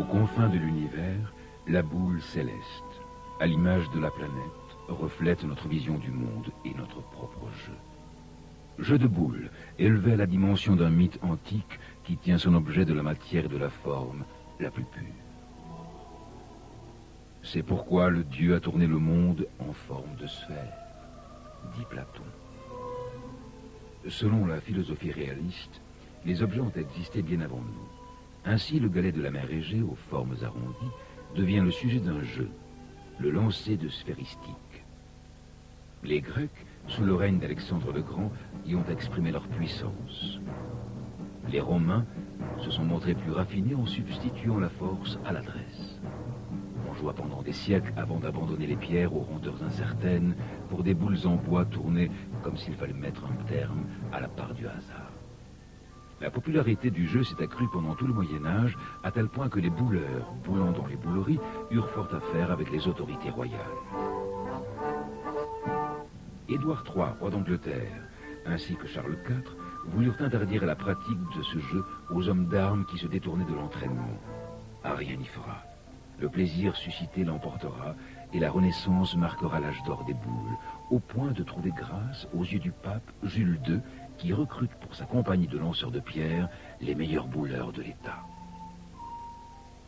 Aux confins de l'univers, la boule céleste, à l'image de la planète, reflète notre vision du monde et notre propre jeu. Jeu de boule, élevé à la dimension d'un mythe antique qui tient son objet de la matière et de la forme la plus pure. C'est pourquoi le Dieu a tourné le monde en forme de sphère, dit Platon. Selon la philosophie réaliste, les objets ont existé bien avant nous. Ainsi, le galet de la mer Égée, aux formes arrondies, devient le sujet d'un jeu, le lancer de sphéristique. Les Grecs, sous le règne d'Alexandre le Grand, y ont exprimé leur puissance. Les Romains se sont montrés plus raffinés en substituant la force à l'adresse. On joua pendant des siècles avant d'abandonner les pierres aux rondeurs incertaines pour des boules en bois tournées comme s'il fallait mettre un terme à la part du hasard. La popularité du jeu s'est accrue pendant tout le Moyen-Âge, à tel point que les bouleurs, boulant dans les bouleries, eurent fort à faire avec les autorités royales. Édouard III, roi d'Angleterre, ainsi que Charles IV, voulurent interdire la pratique de ce jeu aux hommes d'armes qui se détournaient de l'entraînement. Rien n'y fera. Le plaisir suscité l'emportera et la Renaissance marquera l'âge d'or des boules, au point de trouver grâce aux yeux du pape Jules II, qui recrute pour sa compagnie de lanceurs de pierres les meilleurs bouleurs de l'État.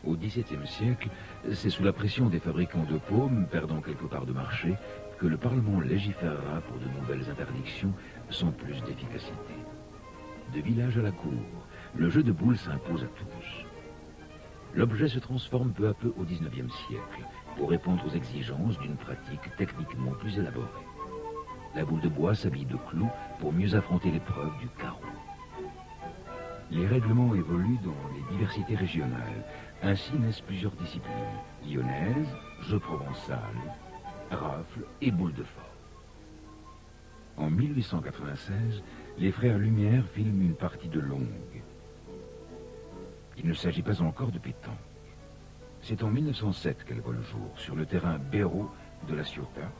Au XVIIe siècle, c'est sous la pression des fabricants de paumes, perdant quelque part de marché, que le Parlement légiférera pour de nouvelles interdictions sans plus d'efficacité. De village à la cour, le jeu de boules s'impose à tous. L'objet se transforme peu à peu au XIXe siècle pour répondre aux exigences d'une pratique techniquement plus élaborée. La boule de bois s'habille de clous pour mieux affronter l'épreuve du carreau. Les règlements évoluent dans les diversités régionales. Ainsi naissent plusieurs disciplines: lyonnaise, jeu provençal, rafle et boule de fort. En 1896, les frères Lumière filment une partie de longue. Il ne s'agit pas encore de pétanque. C'est en 1907 qu'elle voit le jour, sur le terrain Béraud de la Ciotat,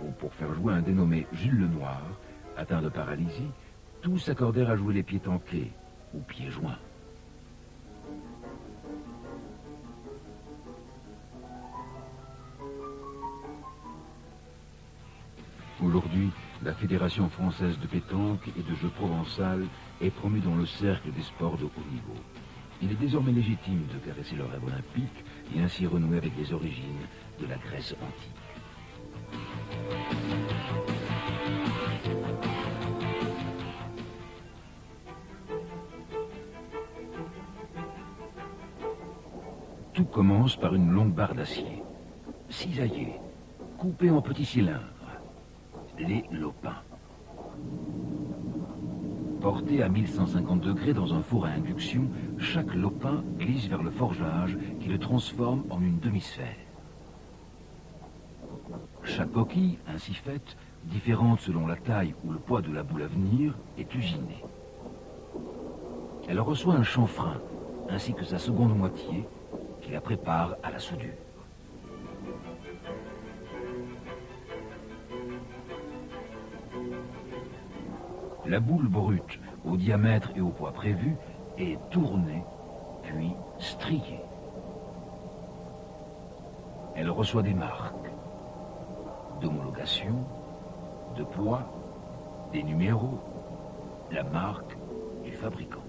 où, pour faire jouer un dénommé Jules Lenoir, atteint de paralysie, tous s'accordèrent à jouer les pieds tanqués, ou pieds joints. Aujourd'hui, la Fédération française de pétanque et de jeu provençal est promue dans le cercle des sports de haut niveau. Il est désormais légitime de caresser le rêve olympique et ainsi renouer avec les origines de la Grèce antique. Tout commence par une longue barre d'acier, cisaillée, coupée en petits cylindres, les lopins. Porté à 1150 degrés dans un four à induction, chaque lopin glisse vers le forgeage qui le transforme en une demi-sphère. Chaque coquille, ainsi faite, différente selon la taille ou le poids de la boule à venir, est usinée. Elle reçoit un chanfrein, ainsi que sa seconde moitié, qui la prépare à la soudure. La boule brute, au diamètre et au poids prévus, est tournée, puis striée. Elle reçoit des marques d'homologation, de poids, des numéros, la marque du fabricant.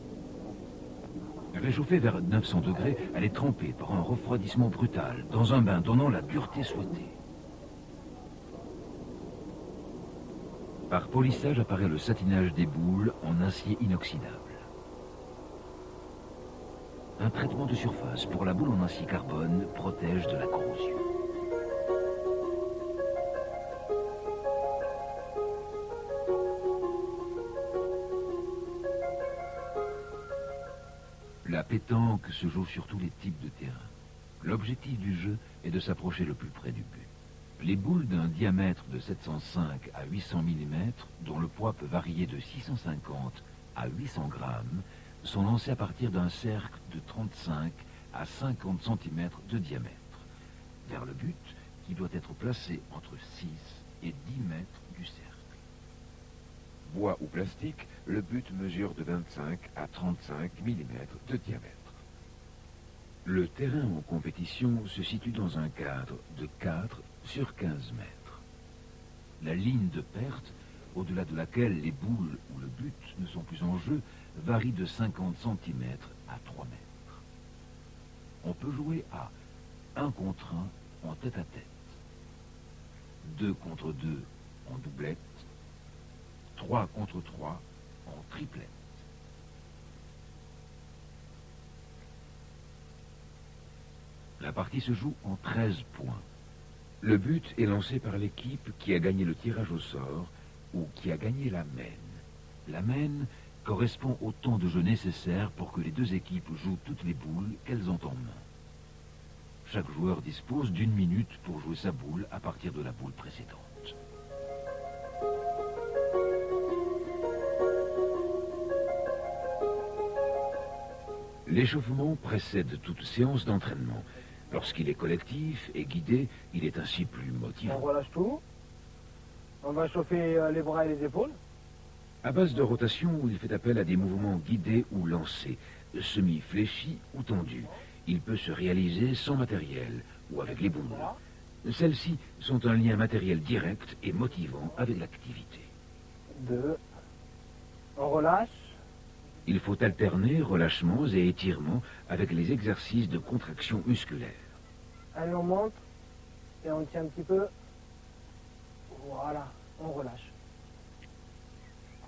Réchauffée vers 900 degrés, elle est trempée par un refroidissement brutal, dans un bain donnant la dureté souhaitée. Par polissage apparaît le satinage des boules en acier inoxydable. Un traitement de surface pour la boule en acier carbone protège de la corrosion. La pétanque se joue sur tous les types de terrain. L'objectif du jeu est de s'approcher le plus près du but. Les boules d'un diamètre de 705 à 800 mm, dont le poids peut varier de 650 à 800 grammes, sont lancées à partir d'un cercle de 35 à 50 cm de diamètre, vers le but qui doit être placé entre 6 et 10 mètres du cercle. Bois ou plastique, le but mesure de 25 à 35 mm de diamètre. Le terrain en compétition se situe dans un cadre de 4 sur 15 mètres. La ligne de perte, au-delà de laquelle les boules ou le but ne sont plus en jeu, varie de 50 cm à 3 mètres. On peut jouer à 1 contre 1 en tête-à-tête, 2 contre 2 en doublette, 3 contre 3 en triplette. La partie se joue en 13 points. Le but est lancé par l'équipe qui a gagné le tirage au sort ou qui a gagné la mène. La mène correspond au temps de jeu nécessaire pour que les deux équipes jouent toutes les boules qu'elles ont en main. Chaque joueur dispose d'1 minute pour jouer sa boule à partir de la boule précédente. L'échauffement précède toute séance d'entraînement. Lorsqu'il est collectif et guidé, il est ainsi plus motivant. On relâche tout. On va chauffer les bras et les épaules. À base de rotation, il fait appel à des mouvements guidés ou lancés, semi-fléchis ou tendus. Il peut se réaliser sans matériel ou avec les boules. Celles-ci sont un lien matériel direct et motivant avec l'activité. 2. On relâche. Il faut alterner relâchements et étirements avec les exercices de contraction musculaire. Allez, on monte et on tient un petit peu. Voilà, on relâche.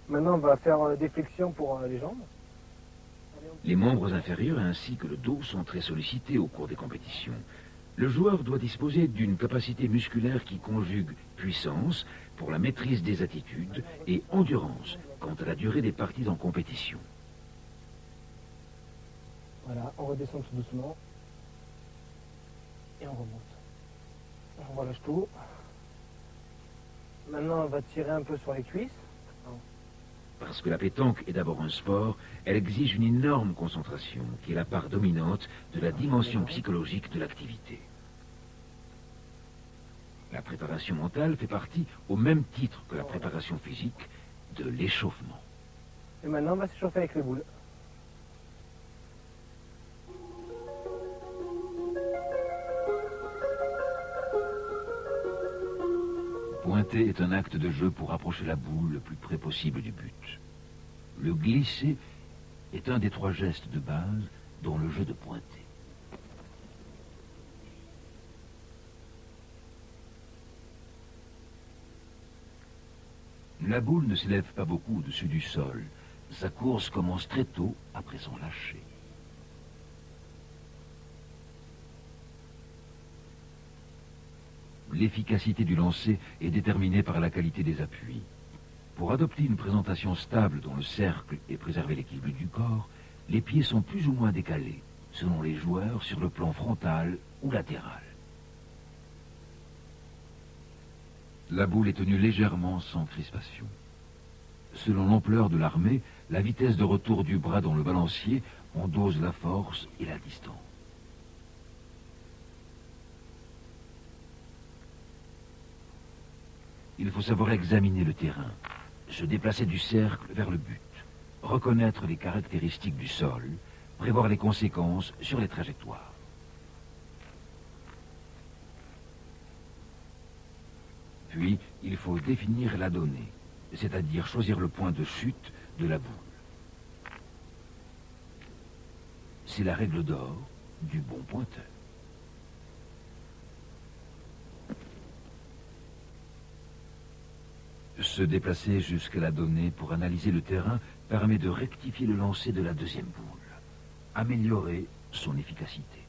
Maintenant, on va faire des flexions pour les jambes. Les membres inférieurs ainsi que le dos sont très sollicités au cours des compétitions. Le joueur doit disposer d'une capacité musculaire qui conjugue puissance pour la maîtrise des attitudes et endurance quant à la durée des parties en compétition. Voilà, on redescend tout doucement. Et on remonte. On relâche tout. Maintenant, on va tirer un peu sur les cuisses. Parce que la pétanque est d'abord un sport, elle exige une énorme concentration, qui est la part dominante de la dimension psychologique de l'activité. La préparation mentale fait partie, au même titre que la préparation physique, de l'échauffement. Et maintenant, on va s'échauffer avec les boules. Pointer est un acte de jeu pour approcher la boule le plus près possible du but. Le glisser est un des 3 gestes de base dont le jeu de pointer. La boule ne s'élève pas beaucoup au-dessus du sol. Sa course commence très tôt après son lâcher. L'efficacité du lancer est déterminée par la qualité des appuis. Pour adopter une présentation stable dans le cercle et préserver l'équilibre du corps, les pieds sont plus ou moins décalés, selon les joueurs, sur le plan frontal ou latéral. La boule est tenue légèrement sans crispation. Selon l'ampleur de l'armée, la vitesse de retour du bras dans le balancier en dose la force et la distance. Il faut savoir examiner le terrain, se déplacer du cercle vers le but, reconnaître les caractéristiques du sol, prévoir les conséquences sur les trajectoires. Puis, il faut définir la donnée, c'est-à-dire choisir le point de chute de la boule. C'est la règle d'or du bon pointeur. Se déplacer jusqu'à la donnée pour analyser le terrain permet de rectifier le lancer de la deuxième boule, améliorer son efficacité.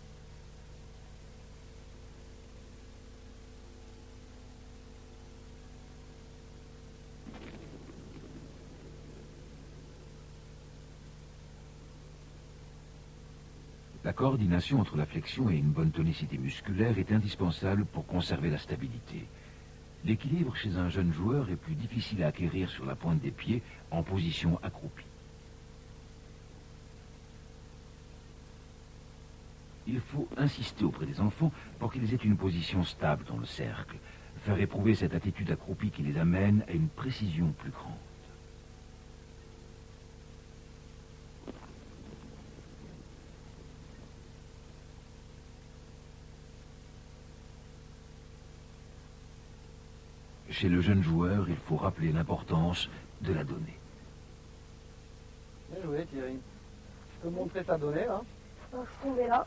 La coordination entre la flexion et une bonne tonicité musculaire est indispensable pour conserver la stabilité. L'équilibre chez un jeune joueur est plus difficile à acquérir sur la pointe des pieds en position accroupie. Il faut insister auprès des enfants pour qu'ils aient une position stable dans le cercle, faire éprouver cette attitude accroupie qui les amène à une précision plus grande. chez le jeune joueur, il faut rappeler l'importance de la donnée. Bien joué Thierry. Tu peux montrer ta donnée là? Donc je tombais là.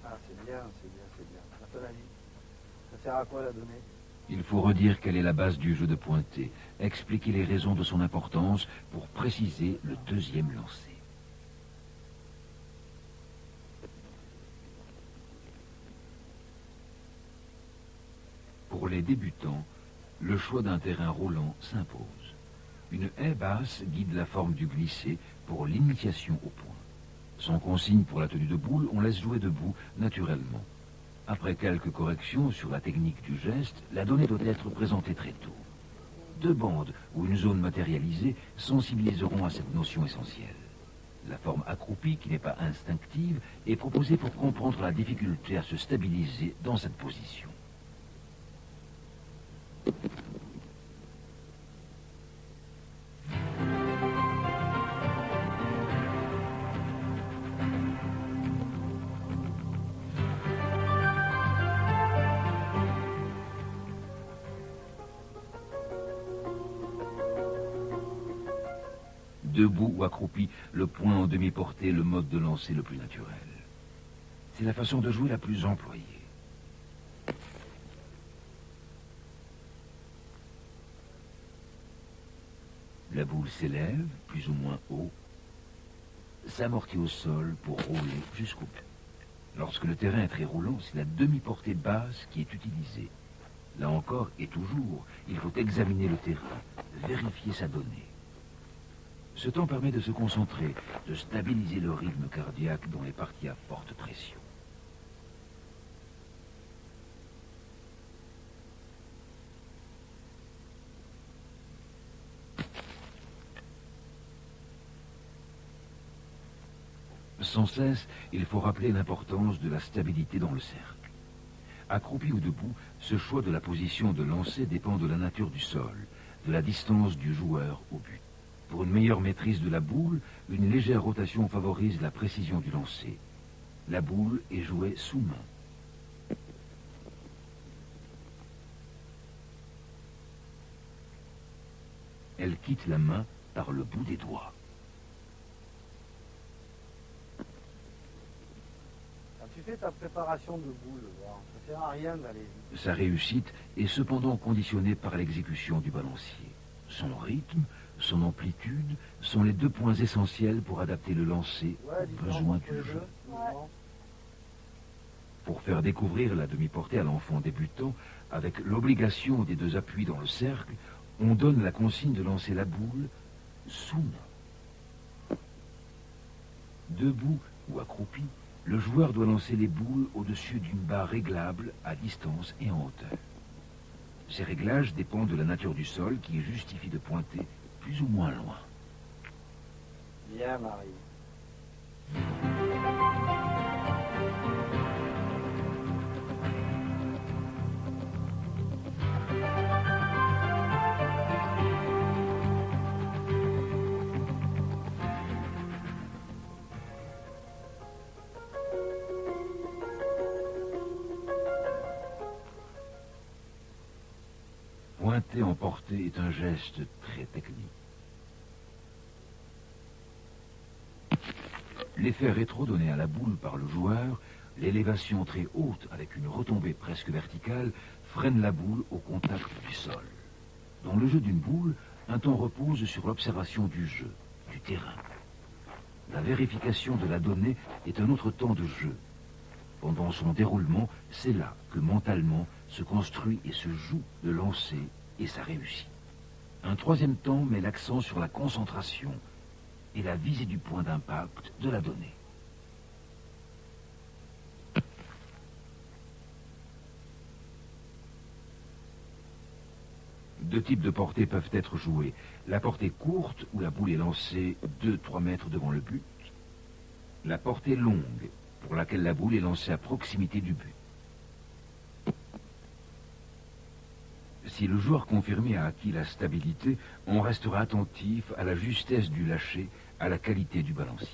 Ah c'est bien, c'est bien, c'est bien. À ton avis, ça sert à quoi la donnée? Il faut redire quelle est la base du jeu de pointer, expliquer les raisons de son importance pour préciser le deuxième lancer. Pour les débutants, le choix d'un terrain roulant s'impose. Une haie basse guide la forme du glissé pour l'initiation au point. Sans consigne pour la tenue de boule, on laisse jouer debout naturellement. Après quelques corrections sur la technique du geste, la donnée doit être présentée très tôt. Deux bandes ou une zone matérialisée sensibiliseront à cette notion essentielle. La forme accroupie, qui n'est pas instinctive, est proposée pour comprendre la difficulté à se stabiliser dans cette position. Debout ou accroupi, le point en demi-portée est le mode de lancer le plus naturel. C'est la façon de jouer la plus employée. La boule s'élève, plus ou moins haut, s'amortit au sol pour rouler jusqu'au but. Lorsque le terrain est très roulant, c'est la demi-portée basse qui est utilisée. Là encore et toujours, il faut examiner le terrain, vérifier sa donnée. Ce temps permet de se concentrer, de stabiliser le rythme cardiaque dans les parties à forte pression. Sans cesse, il faut rappeler l'importance de la stabilité dans le cercle. Accroupi ou debout, ce choix de la position de lancer dépend de la nature du sol, de la distance du joueur au but. Pour une meilleure maîtrise de la boule, une légère rotation favorise la précision du lancer. La boule est jouée sous main. Elle quitte la main par le bout des doigts. Quand tu fais ta préparation de boule, ça sert à rien d'aller vite. Sa réussite est cependant conditionnée par l'exécution du balancier. Son rythme, son amplitude sont les deux points essentiels pour adapter le lancer aux besoins du jeu. Pour faire découvrir la demi-portée à l'enfant débutant, avec l'obligation des deux appuis dans le cercle, on donne la consigne de lancer la boule sous main. Debout ou accroupi, le joueur doit lancer les boules au-dessus d'une barre réglable à distance et en hauteur. Ces réglages dépendent de la nature du sol qui justifie de pointer plus ou moins loin. Bien, Marie. Pointer en portée est un geste très technique. L'effet rétro donné à la boule par le joueur, l'élévation très haute avec une retombée presque verticale, freine la boule au contact du sol. Dans le jeu d'une boule, un temps repose sur l'observation du jeu, du terrain. La vérification de la donnée est un autre temps de jeu. Pendant son déroulement, c'est là que mentalement se construit et se joue le lancer et sa réussite. Un troisième temps met l'accent sur la concentration et la visée du point d'impact de la donnée. Deux types de portées peuvent être joués. La portée courte, où la boule est lancée 2-3 mètres devant le but. La portée longue, pour laquelle la boule est lancée à proximité du but. Si le joueur confirmé a acquis la stabilité, on restera attentif à la justesse du lâcher, à la qualité du balancier.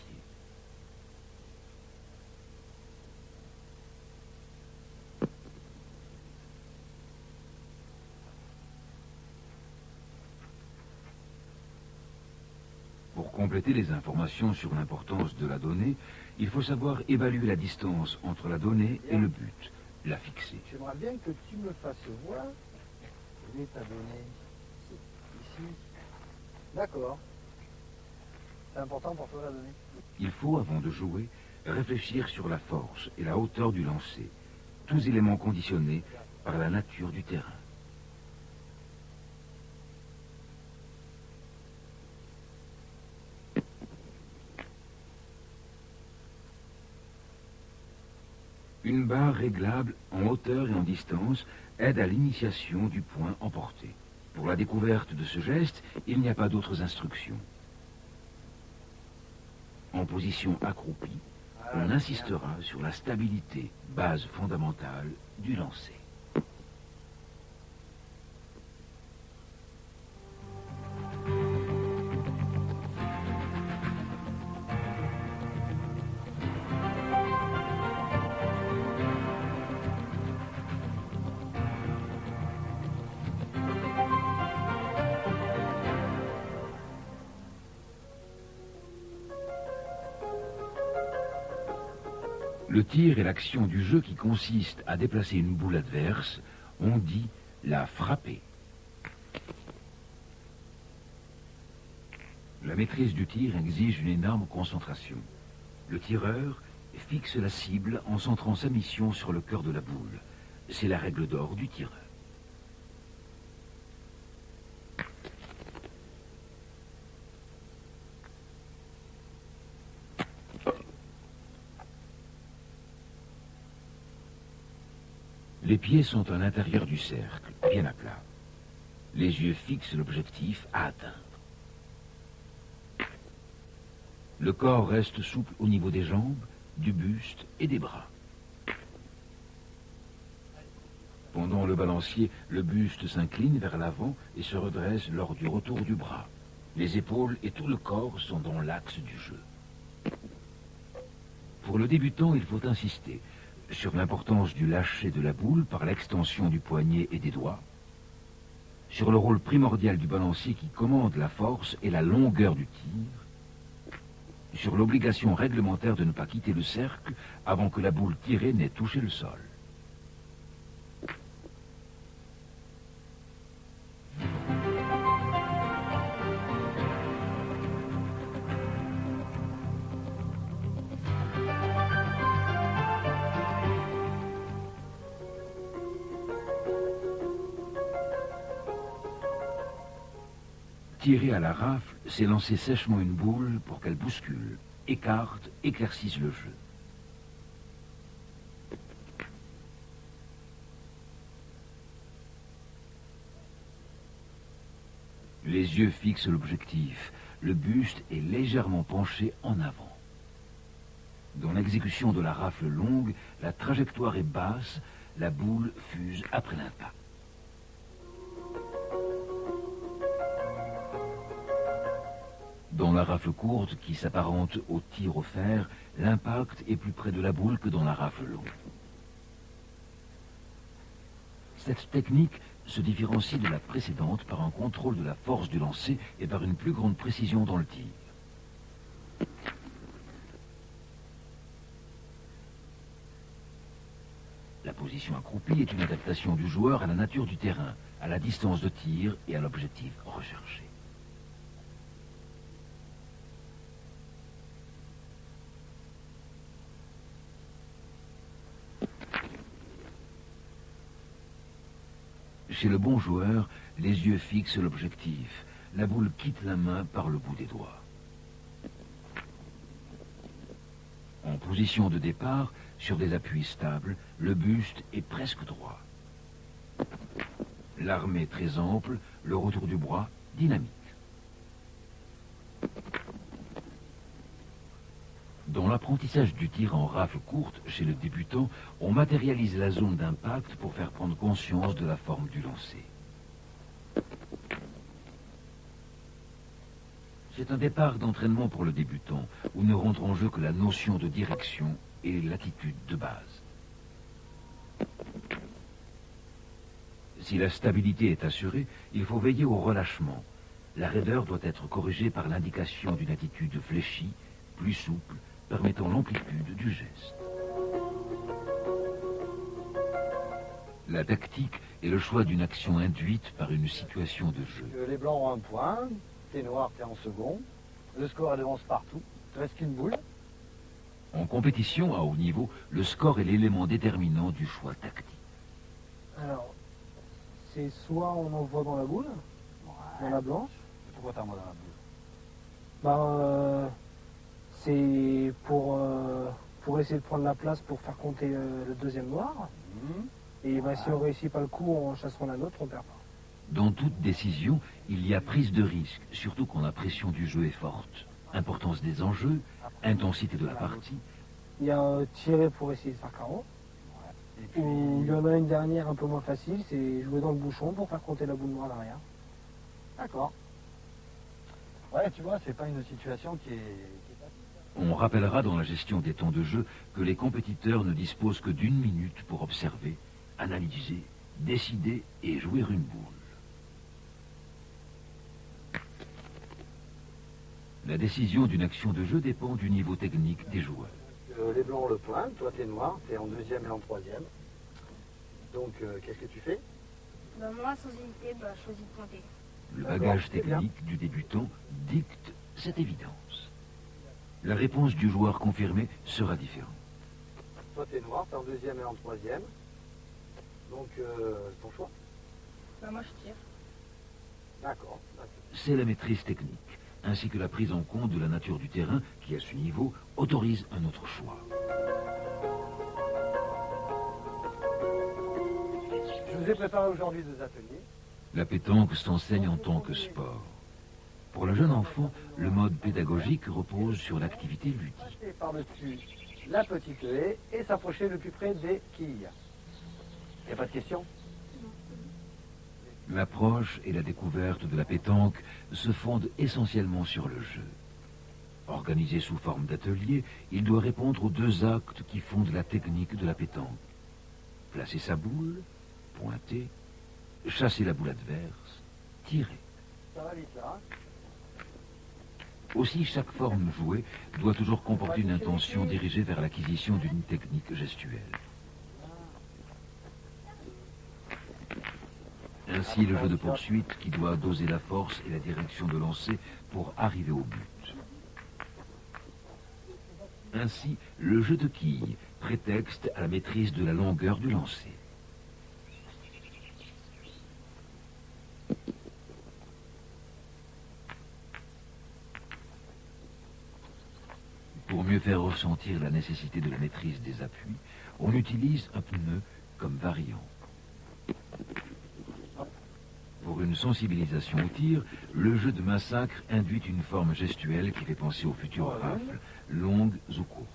Pour compléter les informations sur l'importance de la donnée, il faut savoir évaluer la distance entre la donnée et le but, la fixer. J'aimerais bien que tu me fasses voir. Où est ta donnée? Ici. D'accord. C'est important pour toi la donnée? Il faut, avant de jouer, réfléchir sur la force et la hauteur du lancer, tous éléments conditionnés par la nature du terrain. Une barre réglable en hauteur et en distance aide à l'initiation du point emporté. Pour la découverte de ce geste, il n'y a pas d'autres instructions. En position accroupie, on insistera sur la stabilité, base fondamentale du lancer. Le tir est l'action du jeu qui consiste à déplacer une boule adverse, on dit la frapper. La maîtrise du tir exige une énorme concentration. Le tireur fixe la cible en centrant sa mission sur le cœur de la boule. C'est la règle d'or du tireur. Les pieds sont à l'intérieur du cercle, bien à plat. Les yeux fixent l'objectif à atteindre. Le corps reste souple au niveau des jambes, du buste et des bras. Pendant le balancier, le buste s'incline vers l'avant et se redresse lors du retour du bras. Les épaules et tout le corps sont dans l'axe du jeu. Pour le débutant, il faut insister sur l'importance du lâcher de la boule par l'extension du poignet et des doigts, sur le rôle primordial du balancier qui commande la force et la longueur du tir, sur l'obligation réglementaire de ne pas quitter le cercle avant que la boule tirée n'ait touché le sol. Tirer à la rafle, c'est lancer sèchement une boule pour qu'elle bouscule, écarte, éclaircisse le jeu. Les yeux fixent l'objectif. Le buste est légèrement penché en avant. Dans l'exécution de la rafle longue, la trajectoire est basse, la boule fuse après l'impact. Dans la rafle courte, qui s'apparente au tir au fer, l'impact est plus près de la boule que dans la rafle longue. Cette technique se différencie de la précédente par un contrôle de la force du lancer et par une plus grande précision dans le tir. La position accroupie est une adaptation du joueur à la nature du terrain, à la distance de tir et à l'objectif recherché. Chez le bon joueur, les yeux fixent l'objectif. La boule quitte la main par le bout des doigts. En position de départ, sur des appuis stables, le buste est presque droit. L'arme est très ample, le retour du bras dynamique. Dans l'apprentissage du tir en rafle courte, chez le débutant, on matérialise la zone d'impact pour faire prendre conscience de la forme du lancer. C'est un départ d'entraînement pour le débutant, où ne rentre en jeu que la notion de direction et l'attitude de base. Si la stabilité est assurée, il faut veiller au relâchement. la raideur doit être corrigée par l'indication d'une attitude fléchie, plus souple, permettant l'amplitude du geste. La tactique est le choix d'une action induite par une situation de jeu. Les blancs ont un point, t'es noir, t'es en second. Le score est devance partout. Il te reste qu'une boule. En compétition à haut niveau, le score est l'élément déterminant du choix tactique. Alors, c'est soit on envoie dans la boule, dans la blanche. Pourquoi t'envoies dans la boule? C'est pour essayer de prendre la place pour faire compter le deuxième noir. Et si on réussit pas le coup, on chassera la nôtre, on perd pas. Dans toute décision, il y a prise de risque, surtout quand la pression du jeu est forte. Importance des enjeux, intensité de la partie. Il y a tirer pour essayer de faire carreau. Ou il y en a une dernière un peu moins facile, c'est jouer dans le bouchon pour faire compter la boule noire derrière. D'accord. Ouais, tu vois, c'est pas une situation qui est On rappellera dans la gestion des temps de jeu que les compétiteurs ne disposent que d'1 minute pour observer, analyser, décider et jouer une boule. La décision d'une action de jeu dépend du niveau technique des joueurs. Les blancs ont le point, toi t'es noir, t'es en deuxième et en troisième. Donc qu'est-ce que tu fais? Moi, sans hésiter, je choisis de pointer. Le bagage technique du débutant dicte cette évidence. La réponse du joueur confirmé sera différente. Toi t'es noir, t'es en deuxième et en troisième. Donc ton choix? Moi, je tire. D'accord. C'est la maîtrise technique, ainsi que la prise en compte de la nature du terrain qui, à ce niveau, autorise un autre choix. Je vous ai préparé aujourd'hui 2 ateliers. La pétanque s'enseigne en tant que sport. Pour le jeune enfant, le mode pédagogique repose sur l'activité ludique. Passer par-dessus la petite haie et s'approcher le plus près des quilles. Il n'y a pas de question? L'approche et la découverte de la pétanque se fondent essentiellement sur le jeu. Organisé sous forme d'atelier, il doit répondre aux 2 actes qui fondent la technique de la pétanque. Placer sa boule, pointer, chasser la boule adverse, tirer. Ça va vite là. Aussi, chaque forme jouée doit toujours comporter une intention dirigée vers l'acquisition d'une technique gestuelle. Ainsi, le jeu de poursuite qui doit doser la force et la direction de lancer pour arriver au but. Ainsi, le jeu de quilles prétexte à la maîtrise de la longueur du lancer. Pour mieux faire ressentir la nécessité de la maîtrise des appuis, on utilise un pneu comme variant. Pour une sensibilisation au tir, le jeu de massacre induit une forme gestuelle qui fait penser aux futures rafles, longues ou courtes.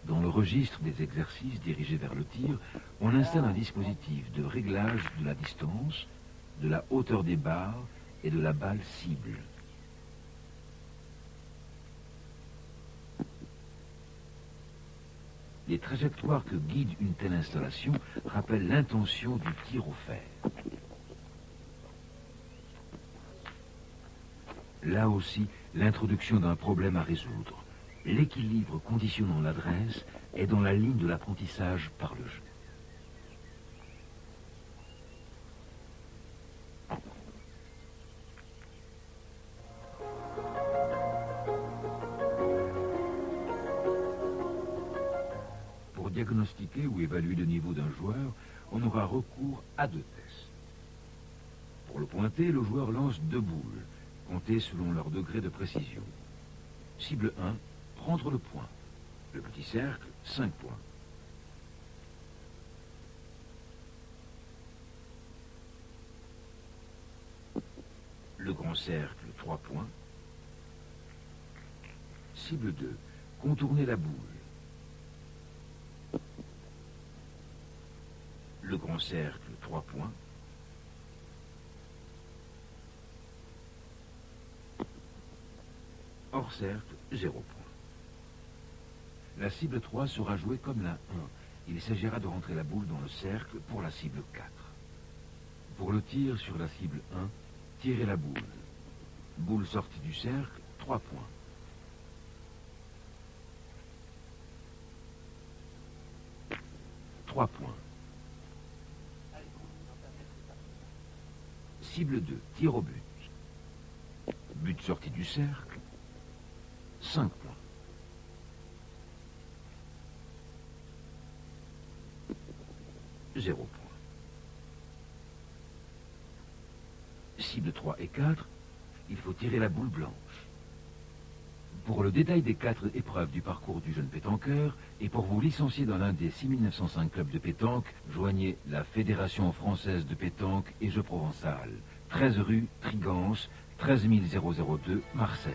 Dans le registre des exercices dirigés vers le tir, on installe un dispositif de réglage de la distance, de la hauteur des barres et de la balle cible. Les trajectoires que guide une telle installation rappellent l'intention du tir au fer. Là aussi, l'introduction d'un problème à résoudre. L'équilibre conditionnant l'adresse est dans la ligne de l'apprentissage par le jeu. Pour diagnostiquer ou évaluer le niveau d'un joueur, on aura recours à 2 tests. Pour le pointer, le joueur lance 2 boules, comptées selon leur degré de précision. Cible 1, prendre le point. Le petit cercle, 5 points. Le grand cercle, 3 points. Cible 2, contourner la boule. Le grand cercle, 3 points. Hors cercle, 0 points. La cible 3 sera jouée comme la 1. Il s'agira de rentrer la boule dans le cercle pour la cible 4. Pour le tir sur la cible 1, tirez la boule. Boule sortie du cercle, 3 points. Trois points. Cible 2, tir au but. But sorti du cercle, 5 points. Zéro point. Cible 3 et 4, il faut tirer la boule blanche. Pour le détail des 4 épreuves du parcours du jeune pétanqueur et pour vous licencier dans l'un des 6905 clubs de pétanque, joignez la Fédération française de pétanque et jeux provençal, 13 rue Trigance, 13002, Marseille.